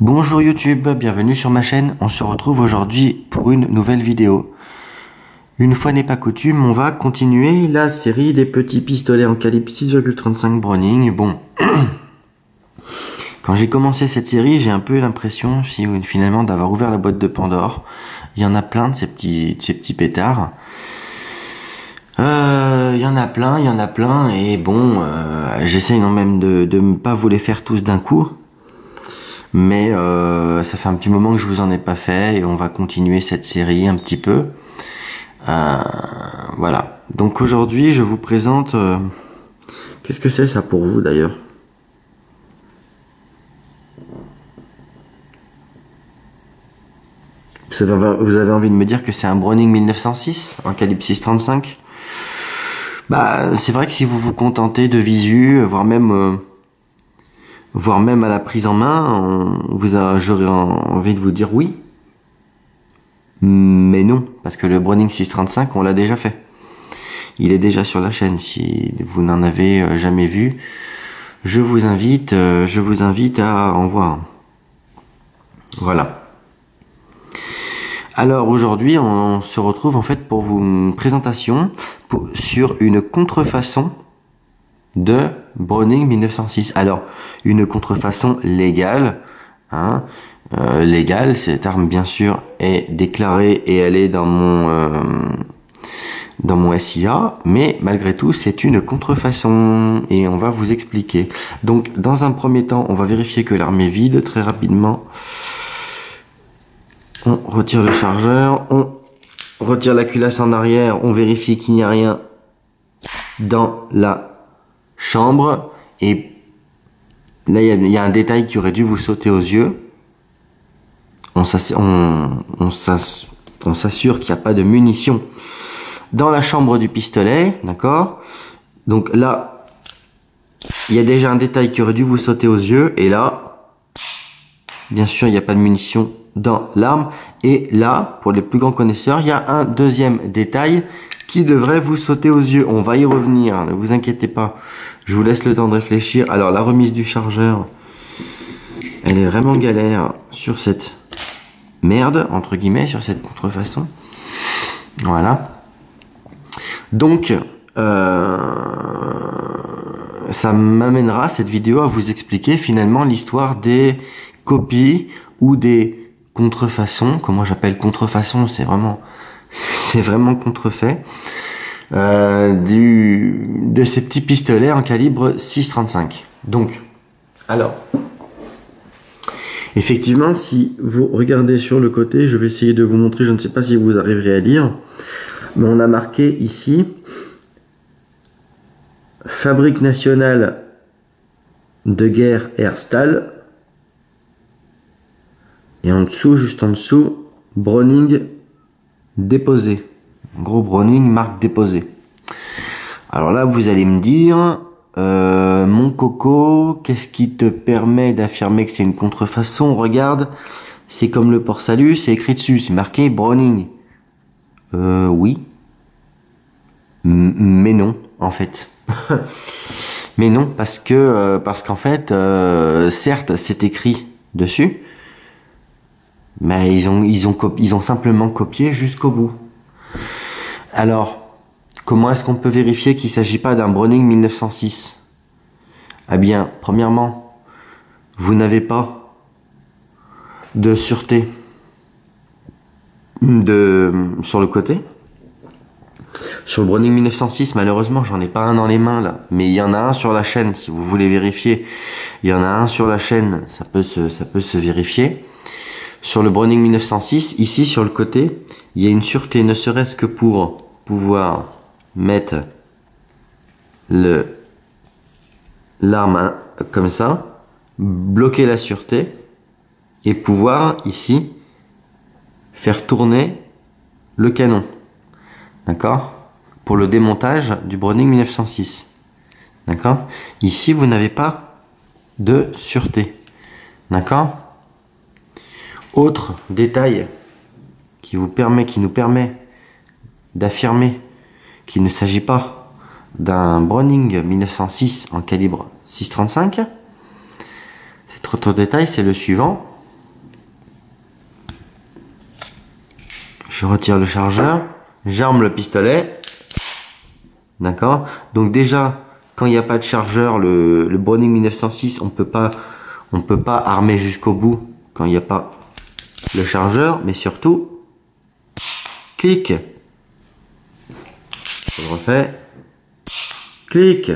Bonjour YouTube, bienvenue sur ma chaîne. On se retrouve aujourd'hui pour une nouvelle vidéo. Une fois n'est pas coutume, on va continuer la série des petits pistolets en calibre 6,35 Browning. Bon, quand j'ai commencé cette série, j'ai un peu l'impression finalement d'avoir ouvert la boîte de Pandore. Il y en a plein de ces petits pétards. Il y en a plein, et bon, j'essaye même de ne pas vous les faire tous d'un coup. Mais ça fait un petit moment que je vous en ai pas fait et on va continuer cette série un petit peu. Voilà. Donc aujourd'hui, je vous présente... Qu'est-ce que c'est ça pour vous d'ailleurs? Vous avez envie de me dire que c'est un Browning 1906 en calibre 6,35? Bah, c'est vrai que si vous vous contentez de visu, voire même à la prise en main, j'aurais envie de vous dire oui. Mais non, parce que le Browning 635, on l'a déjà fait. Il est déjà sur la chaîne. Si vous n'en avez jamais vu, je vous invite à en voir. Voilà. Alors aujourd'hui, on se retrouve en fait pour une présentation sur une contrefaçon de Browning 1906. Alors, une contrefaçon légale, hein, légale, cette arme bien sûr est déclarée et elle est dans mon SIA, mais malgré tout c'est une contrefaçon et on va vous expliquer. Donc dans un premier temps, on va vérifier que l'arme est vide très rapidement. On retire le chargeur, on retire la culasse en arrière, on vérifie qu'il n'y a rien dans la chambre, et là il y a un détail qui aurait dû vous sauter aux yeux. On s'assure qu'il n'y a pas de munitions dans la chambre du pistolet, d'accord? Donc là il y a déjà un détail qui aurait dû vous sauter aux yeux, et là bien sûr il n'y a pas de munitions dans l'arme, et là pour les plus grands connaisseurs il y a un deuxième détail qui devrait vous sauter aux yeux. On va y revenir, ne vous inquiétez pas. Je vous laisse le temps de réfléchir. Alors, la remise du chargeur, elle est vraiment galère sur cette merde, entre guillemets, sur cette contrefaçon. Voilà. Donc, ça m'amènera, cette vidéo, à vous expliquer finalement l'histoire des copies ou des contrefaçons. Comment j'appelle contrefaçon? C'est vraiment contrefait. De ces petits pistolets en calibre 6,35. Donc, alors, effectivement, si vous regardez sur le côté, je vais essayer de vous montrer, je ne sais pas si vous arriverez à lire, mais on a marqué ici Fabrique nationale de guerre Herstal, et en dessous, juste en dessous, Browning déposé. Gros Browning, marque déposée. Alors là, vous allez me dire, mon coco, qu'est-ce qui te permet d'affirmer que c'est une contrefaçon? Regarde, c'est comme le port-salut, c'est écrit dessus, c'est marqué Browning. Oui. Mais non, en fait. Mais non, parce qu'en fait, certes, c'est écrit dessus, mais ils ont simplement copié jusqu'au bout. Alors, comment est-ce qu'on peut vérifier qu'il ne s'agit pas d'un Browning 1906? Eh bien, premièrement, vous n'avez pas de sûreté sur le côté. Sur le Browning 1906, malheureusement, j'en ai pas un dans les mains là, mais il y en a un sur la chaîne. Si vous voulez vérifier, il y en a un sur la chaîne, ça peut se vérifier. Sur le Browning 1906, ici sur le côté, il y a une sûreté, ne serait-ce que pour pouvoir mettre l'arme comme ça, bloquer la sûreté et pouvoir ici faire tourner le canon. D'accord? Pour le démontage du Browning 1906. D'accord? Ici, vous n'avez pas de sûreté. D'accord? Autre détail qui nous permet d'affirmer qu'il ne s'agit pas d'un Browning 1906 en calibre 6,35. Cet autre détail, c'est le suivant. Je retire le chargeur, j'arme le pistolet. D'accord? Donc déjà, quand il n'y a pas de chargeur, le Browning 1906, on peut pas armer jusqu'au bout quand il n'y a pas le chargeur, mais surtout, clic. Je le refais. Clic.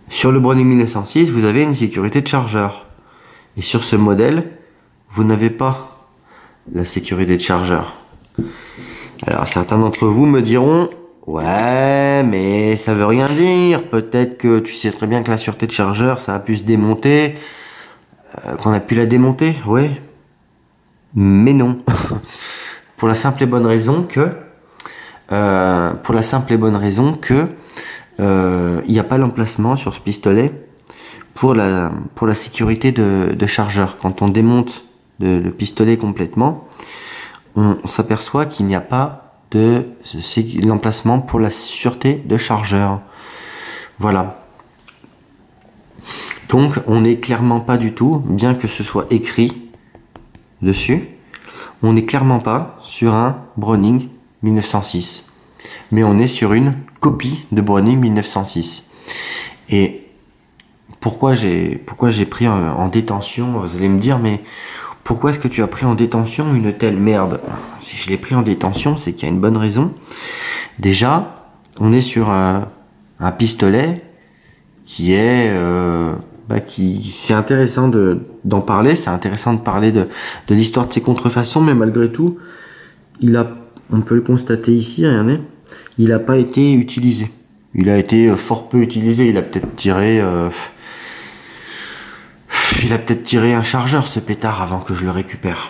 Sur le Browning 1906, vous avez une sécurité de chargeur. Et sur ce modèle, vous n'avez pas la sécurité de chargeur. Alors certains d'entre vous me diront, ouais, mais ça veut rien dire. Peut-être que tu sais très bien que la sûreté de chargeur, ça a pu se démonter, qu'on a pu la démonter, ouais. Mais non. Pour la simple et bonne raison que, il n'y a pas l'emplacement sur ce pistolet pour la sécurité de chargeur. Quand on démonte le pistolet complètement, on s'aperçoit qu'il n'y a pas de l'emplacement pour la sûreté de chargeur. Voilà. Donc on n'est clairement pas du tout, bien que ce soit écrit dessus, on n'est clairement pas sur un Browning 1906. Mais on est sur une copie de Browning 1906. Et pourquoi j'ai pris en détention, vous allez me dire, mais pourquoi est-ce que tu as pris en détention une telle merde? Si je l'ai pris en détention, c'est qu'il y a une bonne raison. Déjà, on est sur un pistolet qui est... c'est intéressant d'en parler, c'est intéressant de parler de l'histoire de ces contrefaçons, mais malgré tout, on peut le constater ici, regardez, il n'a pas été utilisé. Il a été fort peu utilisé, il a peut-être tiré... un chargeur, ce pétard, avant que je le récupère.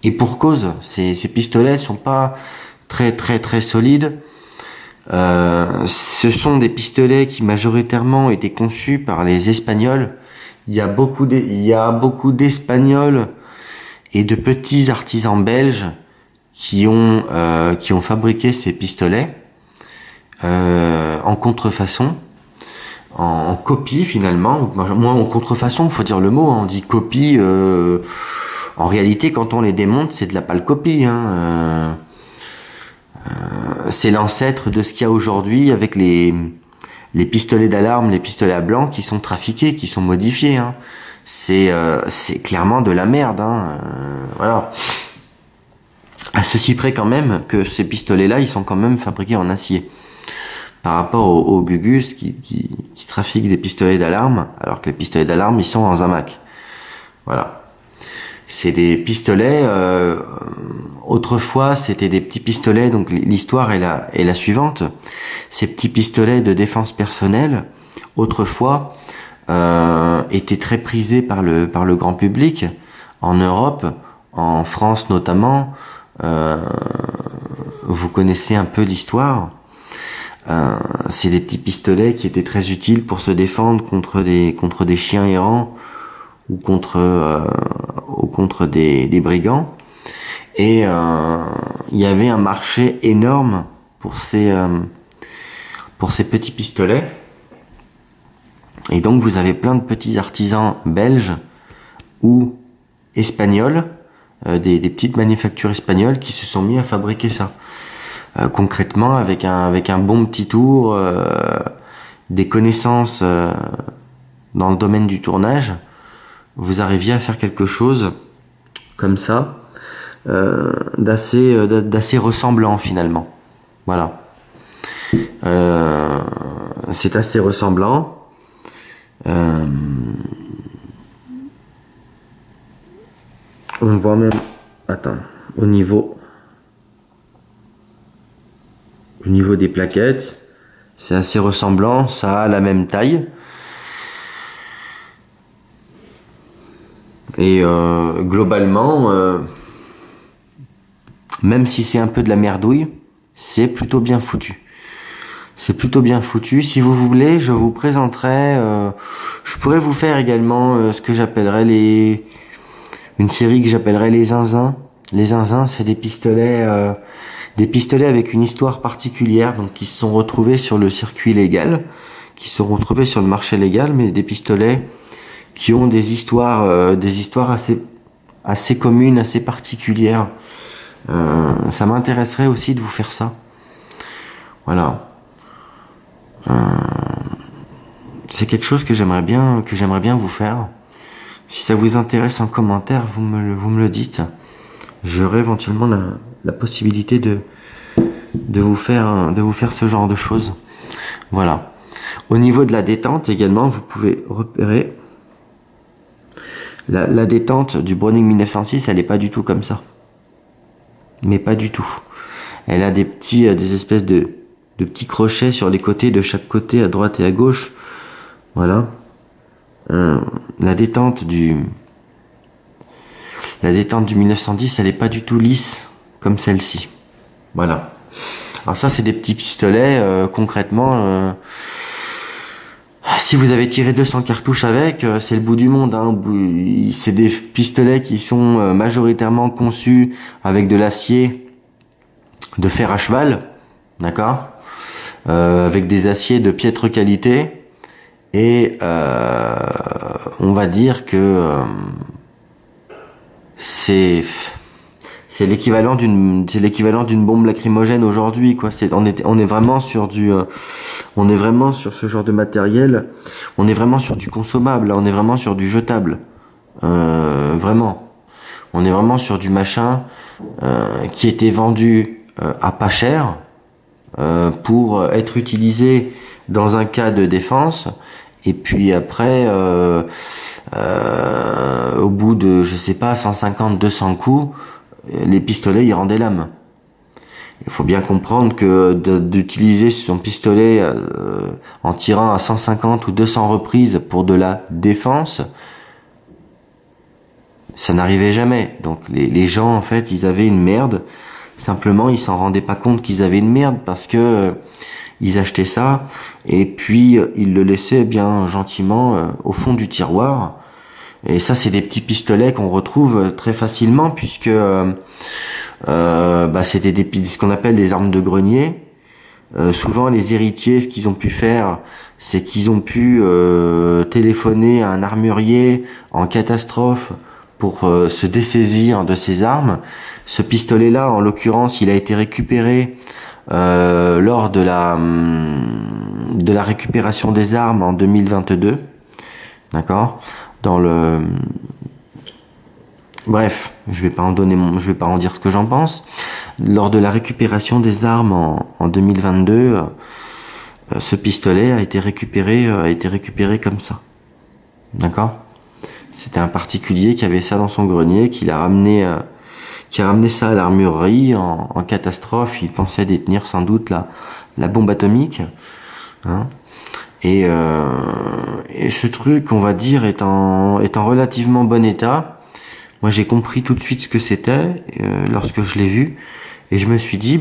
Et pour cause, ces pistolets sont pas très solides. Ce sont des pistolets qui majoritairement étaient conçus par les Espagnols. Il y a beaucoup d'Espagnols et de petits artisans belges qui ont fabriqué ces pistolets en contrefaçon. En copie finalement, moi en contrefaçon, faut dire le mot, on dit copie, en réalité quand on les démonte c'est de la pâle copie, c'est l'ancêtre de ce qu'il y a aujourd'hui avec les pistolets d'alarme, les pistolets à blanc qui sont trafiqués, qui sont modifiés, c'est clairement de la merde, voilà. À ceci près quand même que ces pistolets là ils sont quand même fabriqués en acier. Par rapport aux Gugus qui trafiquent des pistolets d'alarme, alors que les pistolets d'alarme, ils sont en Zamac. Voilà. C'est des pistolets, autrefois, c'était des petits pistolets, donc l'histoire est la suivante. Ces petits pistolets de défense personnelle, autrefois, étaient très prisés par le grand public, en Europe, en France notamment. Vous connaissez un peu l'histoire. C'est des petits pistolets qui étaient très utiles pour se défendre contre des chiens errants ou contre des brigands. Et il y avait un marché énorme pour ces petits pistolets. Et donc vous avez plein de petits artisans belges ou espagnols, des petites manufactures espagnoles qui se sont mis à fabriquer ça. Concrètement, avec un bon petit tour, des connaissances dans le domaine du tournage, vous arriviez à faire quelque chose comme ça, d'assez ressemblant finalement. Voilà. C'est assez ressemblant. On voit même, attends, au niveau des plaquettes, c'est assez ressemblant, ça a la même taille. Et globalement, même si c'est un peu de la merdouille, c'est plutôt bien foutu. C'est plutôt bien foutu. Si vous voulez, je vous présenterai, je pourrais vous faire également ce que j'appellerais une série que j'appellerais les zinzins. Les zinzins, c'est des pistolets avec une histoire particulière, donc qui se sont retrouvés sur le circuit légal, qui se sont retrouvés sur le marché légal, mais des pistolets qui ont des histoires assez commune, assez particulière. Ça m'intéresserait aussi de vous faire ça. Voilà. C'est quelque chose que j'aimerais bien vous faire. Si ça vous intéresse en commentaire, vous me le dites. J'aurai éventuellement la possibilité de vous faire ce genre de choses. Voilà. Au niveau de la détente également, vous pouvez repérer la détente du Browning 1906, elle n'est pas du tout comme ça. Mais pas du tout. Elle a des espèces de petits crochets sur les côtés, de chaque côté, à droite et à gauche. Voilà. La détente du 1910, elle est pas du tout lisse comme celle-ci. Voilà. Alors ça, c'est des petits pistolets. Concrètement, si vous avez tiré 200 cartouches avec, c'est le bout du monde. Hein. C'est des pistolets qui sont majoritairement conçus avec de l'acier de fer à cheval, d'accord, avec des aciers de piètre qualité. Et on va dire que c'est l'équivalent d'une bombe lacrymogène aujourd'hui, quoi. On est vraiment sur ce genre de matériel. On est vraiment sur du consommable. Là, on est vraiment sur du jetable. Vraiment. On est vraiment sur du machin qui était vendu à pas cher pour être utilisé dans un cas de défense. Et puis après, au bout de, je sais pas, 150, 200 coups, les pistolets, ils rendaient l'âme. Il faut bien comprendre que d'utiliser son pistolet en tirant à 150 ou 200 reprises pour de la défense, ça n'arrivait jamais. Donc les gens, en fait, ils avaient une merde. Simplement, ils s'en rendaient pas compte qu'ils avaient une merde parce que ils achetaient ça et puis ils le laissaient bien gentiment au fond du tiroir. Et ça, c'est des petits pistolets qu'on retrouve très facilement puisque c'était ce qu'on appelle des armes de grenier. Souvent, les héritiers, ce qu'ils ont pu faire, c'est qu'ils ont pu téléphoner à un armurier en catastrophe pour se dessaisir de ces armes. Ce pistolet-là, en l'occurrence, il a été récupéré lors de la récupération des armes en 2022. D'accord ? Bref, je vais pas en dire ce que j'en pense. Lors de la récupération des armes en 2022, ce pistolet a été récupéré comme ça. D'accord ? C'était un particulier qui avait ça dans son grenier, qui a ramené ça à l'armurerie en catastrophe. Il pensait détenir sans doute la bombe atomique. Hein. Et ce truc, on va dire, est en relativement bon état. Moi, j'ai compris tout de suite ce que c'était lorsque je l'ai vu. Et je me suis dit,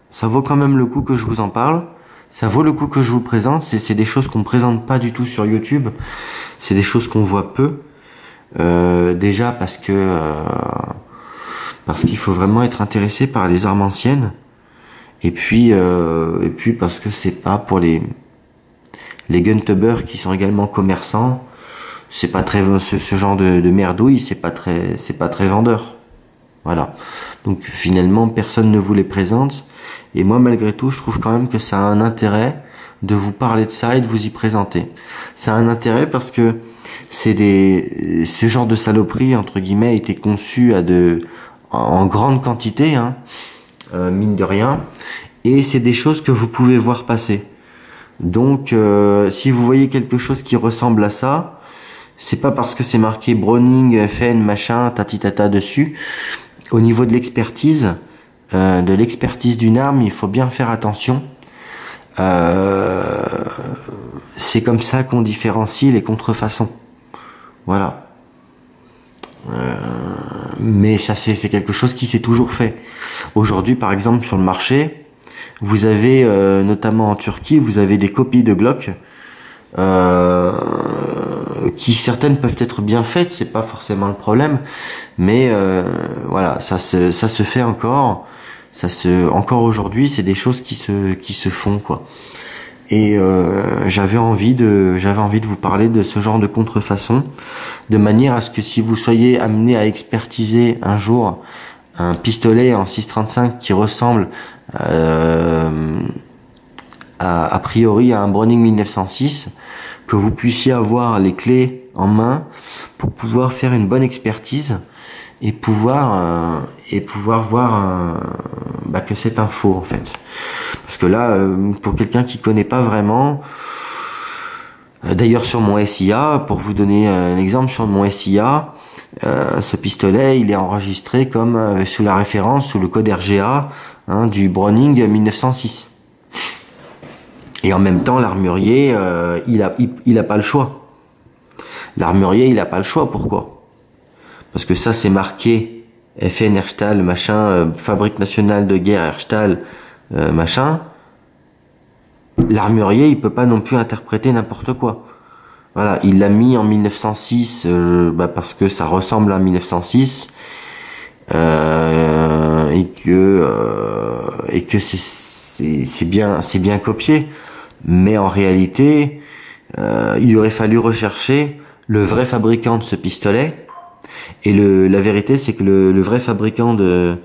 ça vaut quand même le coup que je vous en parle. Ça vaut le coup que je vous présente. C'est des choses qu'on ne présente pas du tout sur YouTube. C'est des choses qu'on voit peu. Déjà parce qu'il faut vraiment être intéressé par les armes anciennes. Et puis parce que c'est pas pour les gun-tubbers qui sont également commerçants, c'est pas très ce genre de merdouille, c'est pas très vendeur. Voilà. Donc finalement personne ne vous les présente et moi malgré tout je trouve quand même que ça a un intérêt de vous parler de ça et de vous y présenter. Ça a un intérêt parce que ce genre de saloperie entre guillemets a été conçu en grande quantité, hein, mine de rien, et c'est des choses que vous pouvez voir passer. Donc, si vous voyez quelque chose qui ressemble à ça, c'est pas parce que c'est marqué Browning, FN, machin, tatitata dessus. Au niveau de l'expertise d'une arme, il faut bien faire attention. C'est comme ça qu'on différencie les contrefaçons. Voilà. Mais ça, c'est quelque chose qui s'est toujours fait. Aujourd'hui, par exemple, sur le marché, vous avez, notamment en Turquie, vous avez des copies de Glock, qui certaines peuvent être bien faites, c'est pas forcément le problème, mais voilà, ça se fait encore, encore aujourd'hui, c'est des choses qui se font, quoi. Et j'avais envie de vous parler de ce genre de contrefaçon, de manière à ce que si vous soyez amené à expertiser un jour un pistolet en 6,35 qui ressemble a priori à un Browning 1906, que vous puissiez avoir les clés en main pour pouvoir faire une bonne expertise et pouvoir voir que c'est un faux en fait. Parce que là, pour quelqu'un qui connaît pas vraiment, d'ailleurs sur mon SIA, pour vous donner un exemple, sur mon SIA, ce pistolet, il est enregistré comme sous la référence, sous le code RGA du Browning 1906. Et en même temps, l'armurier, il a pas le choix. L'armurier, il a pas le choix. Pourquoi? Parce que ça, c'est marqué FN Herstal, machin, Fabrique nationale de guerre Herstal, machin. L'armurier, il peut pas non plus interpréter n'importe quoi. Voilà, il l'a mis en 1906 parce que ça ressemble à 1906 et que c'est bien copié. Mais en réalité, il aurait fallu rechercher le vrai fabricant de ce pistolet. Et la vérité, c'est que le vrai fabricant de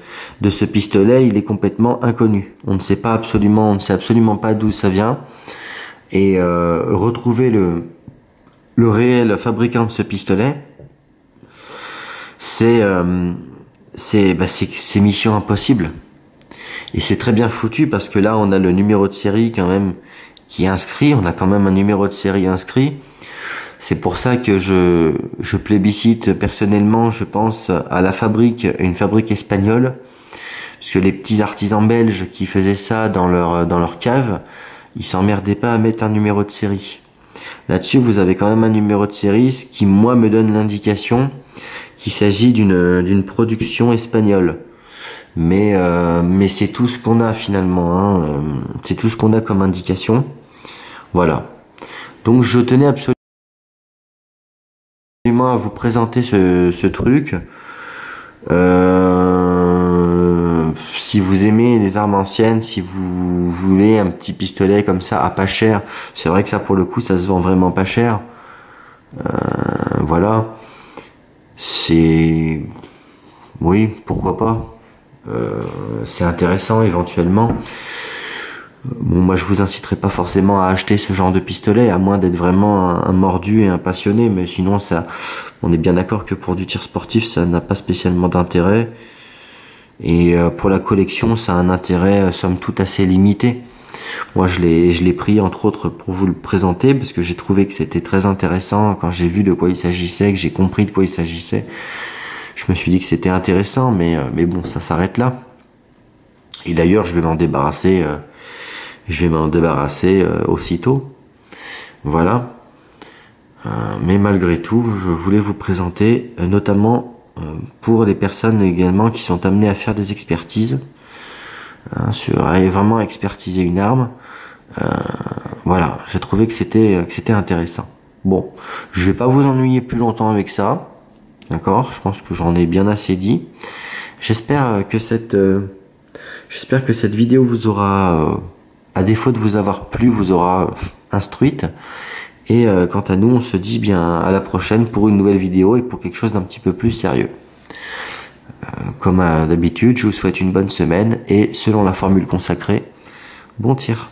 ce pistolet, il est complètement inconnu. On ne sait absolument pas d'où ça vient. Et retrouver le réel fabricant de ce pistolet, c'est mission impossible. Et c'est très bien foutu parce que là, on a le numéro de série quand même qui est inscrit. On a quand même un numéro de série inscrit. C'est pour ça que je plébiscite personnellement, je pense, à une fabrique espagnole. Parce que les petits artisans belges qui faisaient ça dans leur cave, ils s'emmerdaient pas à mettre un numéro de série. Là-dessus, vous avez quand même un numéro de série, ce qui, moi, me donne l'indication qu'il s'agit d'une production espagnole. Mais c'est tout ce qu'on a finalement. C'est tout ce qu'on a comme indication. Voilà. Donc, je tenais absolument à vous présenter ce truc. Si vous aimez les armes anciennes, si vous voulez un petit pistolet comme ça à pas cher, c'est vrai que ça pour le coup ça se vend vraiment pas cher. Voilà, oui, pourquoi pas. C'est intéressant éventuellement. Bon, moi je vous inciterai pas forcément à acheter ce genre de pistolet, à moins d'être vraiment un mordu et un passionné, mais sinon on est bien d'accord que pour du tir sportif ça n'a pas spécialement d'intérêt. Et pour la collection, ça a un intérêt somme toute assez limité. Moi, je l'ai pris entre autres pour vous le présenter parce que j'ai trouvé que c'était très intéressant quand j'ai vu de quoi il s'agissait, que j'ai compris de quoi il s'agissait. Je me suis dit que c'était intéressant, mais bon, ça s'arrête là. Et d'ailleurs, je vais m'en débarrasser aussitôt. Voilà. Mais malgré tout, je voulais vous présenter notamment pour les personnes également qui sont amenées à faire des expertises, et vraiment expertiser une arme. Voilà, j'ai trouvé que c'était intéressant. Bon, je vais pas vous ennuyer plus longtemps avec ça, d'accord? Je pense que j'en ai bien assez dit. J'espère que cette vidéo vous aura, à défaut de vous avoir plu, vous aura instruite. Et quant à nous, on se dit bien à la prochaine pour une nouvelle vidéo et pour quelque chose d'un petit peu plus sérieux. Comme d'habitude, je vous souhaite une bonne semaine et selon la formule consacrée, bon tir.